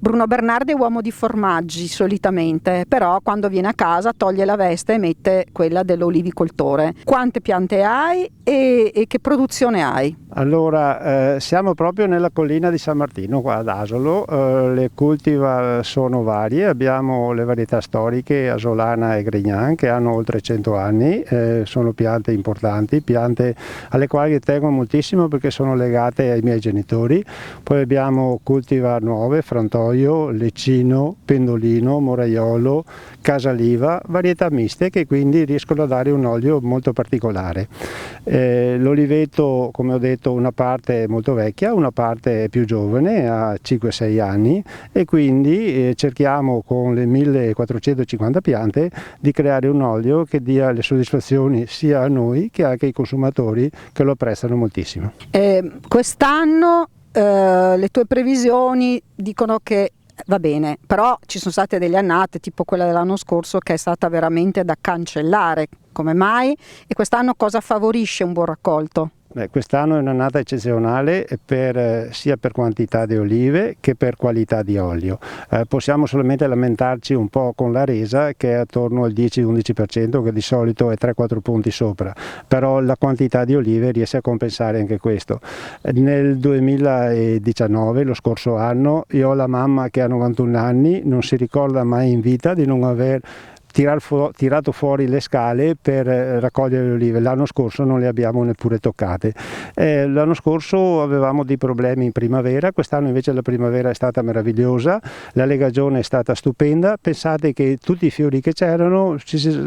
Bruno Bernardi è uomo di formaggi solitamente, però quando viene a casa toglie la veste e mette quella dell'olivicoltore. Quante piante hai e che produzione hai? Allora, siamo proprio nella collina di San Martino, qua ad Asolo. Le cultivar sono varie, abbiamo le varietà storiche Asolana e Grignan che hanno oltre 100 anni, sono piante importanti, piante alle quali tengo moltissimo perché sono legate ai miei genitori. Poi abbiamo cultivar nuove, Frantoio, Leccino, Pendolino, Moraiolo, Casaliva, varietà miste che quindi riescono a dare un olio molto particolare. L'oliveto, come ho detto, una parte è molto vecchia, una parte è più giovane, ha 5-6 anni, e quindi cerchiamo con le 1450 piante di creare un olio che dia le soddisfazioni sia a noi che anche ai consumatori, che lo apprezzano moltissimo. Quest'anno le tue previsioni dicono che va bene, però ci sono state delle annate, tipo quella dell'anno scorso, che è stata veramente da cancellare. Come mai? E quest'anno cosa favorisce un buon raccolto? Quest'anno è un'annata eccezionale sia per quantità di olive che per qualità di olio. Possiamo solamente lamentarci un po' con la resa, che è attorno al 10-11%, che di solito è 3-4 punti sopra, però la quantità di olive riesce a compensare anche questo. Nel 2019, lo scorso anno, io ho la mamma che ha 91 anni, non si ricorda mai in vita di non aver tirato fuori le scale per raccogliere le olive. L'anno scorso non le abbiamo neppure toccate. L'anno scorso avevamo dei problemi in primavera, quest'anno invece la primavera è stata meravigliosa, la legagione è stata stupenda. Pensate che tutti i fiori che c'erano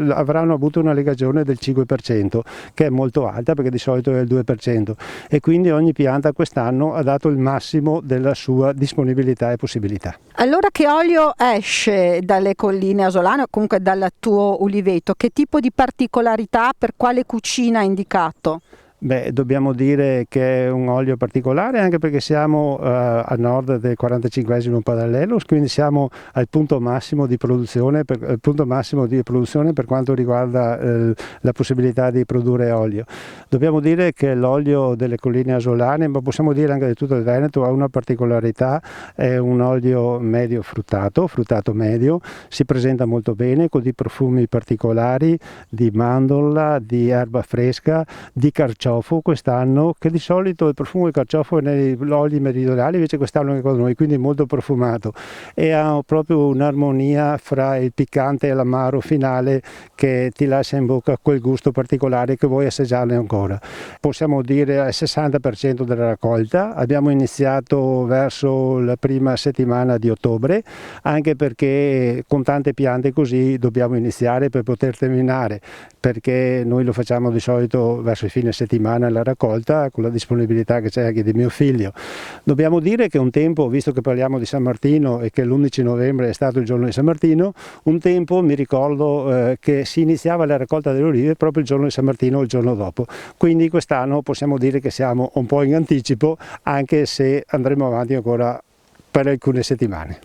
avranno avuto una legagione del 5%, che è molto alta perché di solito è il 2%, e quindi ogni pianta quest'anno ha dato il massimo della sua disponibilità e possibilità. Allora, che olio esce dalle colline asolane o comunque dal tuo uliveto? Che tipo di particolarità, per quale cucina è indicato? Dobbiamo dire che è un olio particolare anche perché siamo a nord del 45° parallelo, quindi siamo al punto massimo di produzione per quanto riguarda la possibilità di produrre olio. Dobbiamo dire che l'olio delle colline asolane, ma possiamo dire anche di tutto il Veneto, ha una particolarità: è un olio medio fruttato medio, si presenta molto bene con dei profumi particolari di mandorla, di erba fresca, di carciofo quest'anno, che di solito il profumo del carciofo è negli oli meridionali, invece quest'anno è con noi, quindi molto profumato, e ha proprio un'armonia fra il piccante e l'amaro finale che ti lascia in bocca quel gusto particolare che vuoi assaggiarne ancora. Possiamo dire al 60% della raccolta. Abbiamo iniziato verso la prima settimana di ottobre, anche perché con tante piante così dobbiamo iniziare per poter terminare, perché noi lo facciamo di solito verso il fine settimana la raccolta, con la disponibilità che c'è anche di mio figlio. Dobbiamo dire che un tempo, visto che parliamo di San Martino e che l'11 novembre è stato il giorno di San Martino, un tempo mi ricordo che si iniziava la raccolta delle olive proprio il giorno di San Martino o il giorno dopo, quindi quest'anno possiamo dire che siamo un po' in anticipo, anche se andremo avanti ancora per alcune settimane.